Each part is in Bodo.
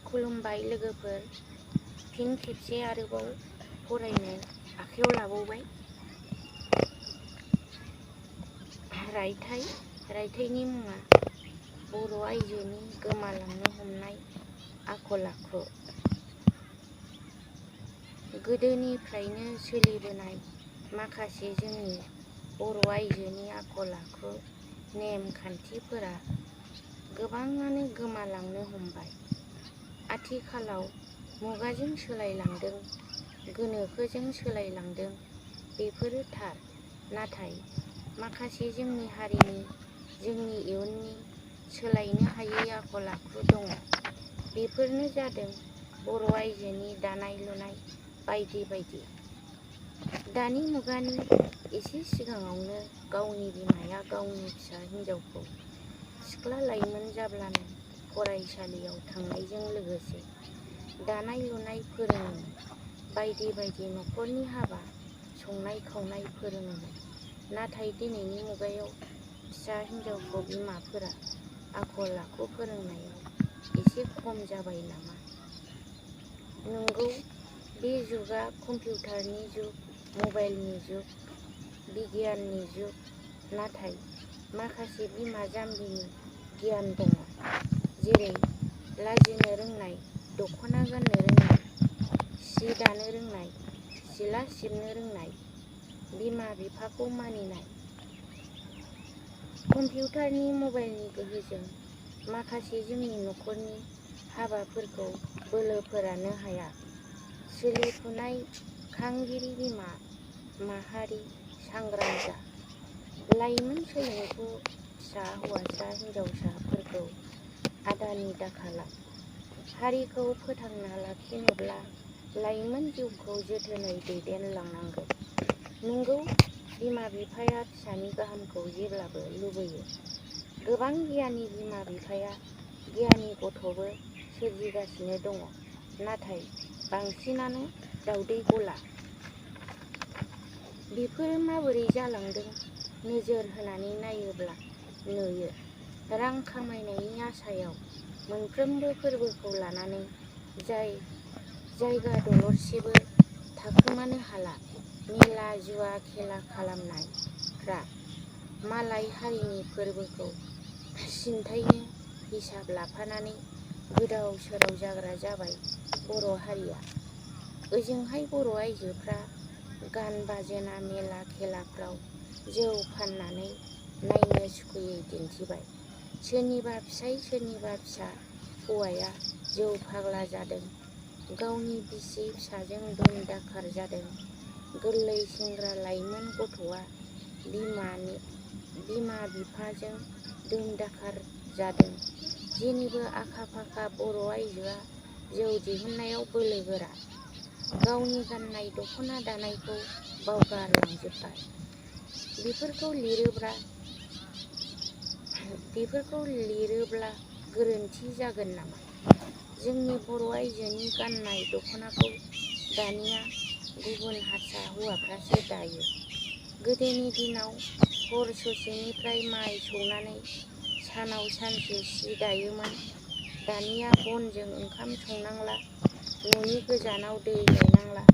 खुलुमबाय लोगोफोर, फिन खेबसे आरोबाव फरायनो आखायाव लाबावबाय। रायथाइनि मुङा बर' आइजोनि गोमालांनो हमनाय आखल आखु। गोदोनिफ्रायनो सोलिबोनाय माखासे जोंनि बर' आइजोनि आखल आखु नेम खान्थिफोरा गोबाङानो गोमालांनो हमबाय। आथिखालाव मुगाजों सोलायलांदों, गोनोखोजों सोलायलांदों, बेफोरो थार। नाथाय माखासे जोंनि हारिनि, जोंनि इयुननि सोलायनो हायै आखल आखु दङ। बेफोरनो जादों बर' आइजोनि दानाय लुनाय बायदि बायदि। दानि मुगानि एसे सिगाङावनो गावनि बिमाया गावनि फिसा हिन्जावखौ सिख्ला लाइमोन जाब्लानो फरायसालियाव थांनायजों लोगोसे दानाय लुनाय फोरोङोमोन, बायदि बायदि न'खरनि हाबा संनाय खावनाय फोरोङोमोन। नाथाय दिनैनि मुगायाव फिसा हिन्जावखौ बिमाफोरा आखल आखु फोरोंनायाव एसे खम जाबाय नामा? नंगौ, बे जुगा कम्पिउटारनि जुग, मबाइलनि जुग, बिगियाननि जुग। नाथाय माखासे बिमा जाम्बिनि गियान दङ, जेरै लाजिनो रोंनाय, दख'ना गाननो रोंनाय, सि दानो रोंनाय, सिला सिबनो रोंनाय, बिमा बिफाखौ मानिनाय। कम्पिउटारनि मबाइलनि गोहोजों माखासे जोंनि न'खरनि हाबाफोरखौ बोलो फोरानो हाया। सोलिफुनाय खांगिरि बिमा माहारि सांग्रां जा। लाइमोन सोलोंफु फिसा हौवासा हिन्जावसाफोरखौ आदानि दाखालाम। हारिखौ फोथांना लाखिनोब्ला लाइमोन जिउखौ जोथोनै दैदेनलांनांगोन। नंगौ, बिमा बिफाया फिसानि गाहामखौ जेब्लाबो लुबैयो। गोबां गियानि बिमा बिफाया गियानि गथ'बो सोरजिगासिनो दङ, नाथाय बांसिनानो दावदै गला। बेफोरो माबोरै जालांदों नोजोर होनानै नायोब्ला नुयो। रां खामायनायनि आसायाव मोनफ्रोमबो फोरबोखौ लानानै जायगा दलरसेबो थाखोमानो हाला। मेला जुवा खेला खालामनायफ्रा मालाय हारिनि फोरबोखौ सिन्थायनो हिसाब लाफानानै गोदाव सोराव जाग्रा जाबाय बर' हारिया। ओजोंहाय बर' आइजोफ्रा गान बाजोना मेला खेलाफ्राव जौ फाननानै नायनो सुखुयै दिन्थिबाय। सोरनिबा फिसाय सोरनिबा फिसा हौवाया जौ फाग्ला जादों, गावनि बिसि फिसाजों दुम दाखार जादों, गोरलै सेंग्रा लाइमोन गथ'आ बिमा बिफाजों दुम दाखार जादों। जेनिबो आखा फाखा बर' आइजोआ जौ दिहुननायाव बोलो गोरा। गावनि गाननाय दख'ना दानायखौ बावगारलांजोब्बाय। बेफोरखौ लिरोब्ला गोरोन्थि जागोन नामा? जोंनि बर' आइजोनि गाननाय दख'नाखौ दानिया गुबुन हारसा हौवाफ्रासो दायो। गोदोनि दिनाव हर ससेनिफ्राय माइ सौनानै सानाव सानसे सि दायोमोन। दानिया बनजों ओंखाम संनांला, न'नि गोजानाव दै लायनांला,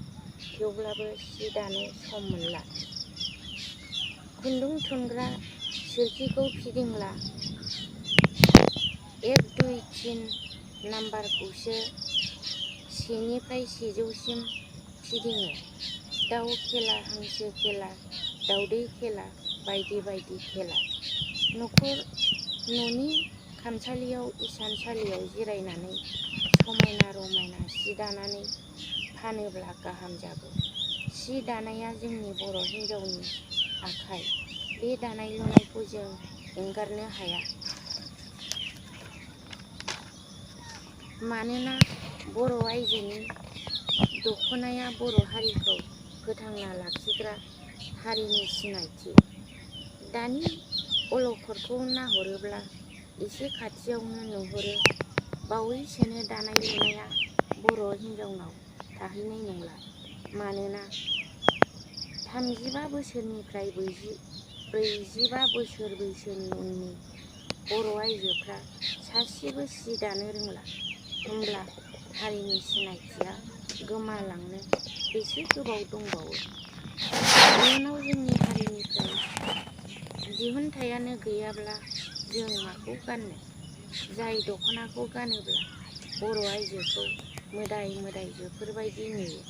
थेवब्लाबो सि दानो सम मोनला। खुन्दुं थुनग्रा सोरखिखौ फिदिंला, 1, 2, 3 नाम्बारखौसो सेनिफ्राय 100सिम फिदिङो। दाउ खेला, हांसो खेला, दावदै खेला, बायदि बायदि खेला। न'नि खामसालियाव इसानसालियाव जिरायनानै समायना रमायना सि दानानै फानोब्ला गाहाम जागौ। सि दानाया जोंनि बर' हिन्जावनि आखाइ। बे दानाय लुनायखौ जों एंगारनो हाया। मानोना बर' आइजोनि दख'नाया बर' हारिखौ फोथांना लाखिग्रा हारिनि सिनायथि। दानि अलखदखौ नाहरोब्ला एसे खाथियावनो नुहुरो, बावैसोनो दानाय लुनाया बर' हिन्जावनाव थाहैनाय नंला। मानोना 35 बोसोरनिफ्राय 45 बोसोर बैसोनि उननि बर' आइजोफ्रा सासेबो सि दानो रोंला। होमब्ला हारिनि सिनायथिया गोमालांनो बेसे गोबाव दंबावो। इयुनाव जोंनि हारिनिफ्राय दिहुनथायानो गैयाब्ला जों माखौ गाननो? जाय दख'नाखौ गानोब्ला बर' आइजोखौ मोदाय मोदायजोफोरबायदि नुयो,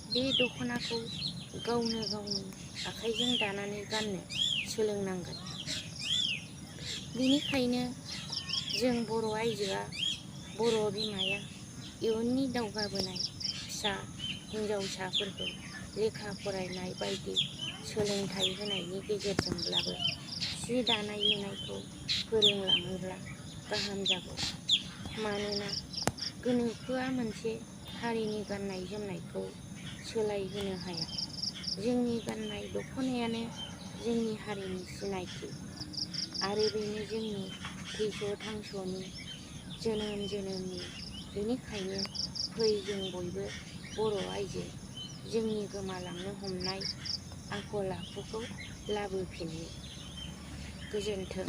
बे दख'नाखौ गावनो गावनि आखाइजों दानानै गाननो सोलोंनांगोन। बेनिखायनो जों बर' आइजोआ, बर' बिमाया इयुननि दावगाबोनाय फिसा हिन्जावसाफोरखौ लेखा फरायनाय बायदि सोलोंथाइ होनायनि गेजेरजोंब्लाबो सि दानाय लुनायखौ फोरोंलाङोब्ला गाहाम जागौ। मानोना गोनोखोआ मोनसे हारिनि गाननाय जोमनायखौ सोलायहोनो हाया। जोंनि गाननाय दख'नायानो जोंनि हारिनि सिनायथि आरो बेनो जोंनि थैस' थांस'नि जोनोम जोनोमनि। बेनिखायनो फै जों बयबो बर' आइजो जोंनि गोमालांनो हमनाय आखल आखुखौ लाबोफिननि। गोजोन्थों।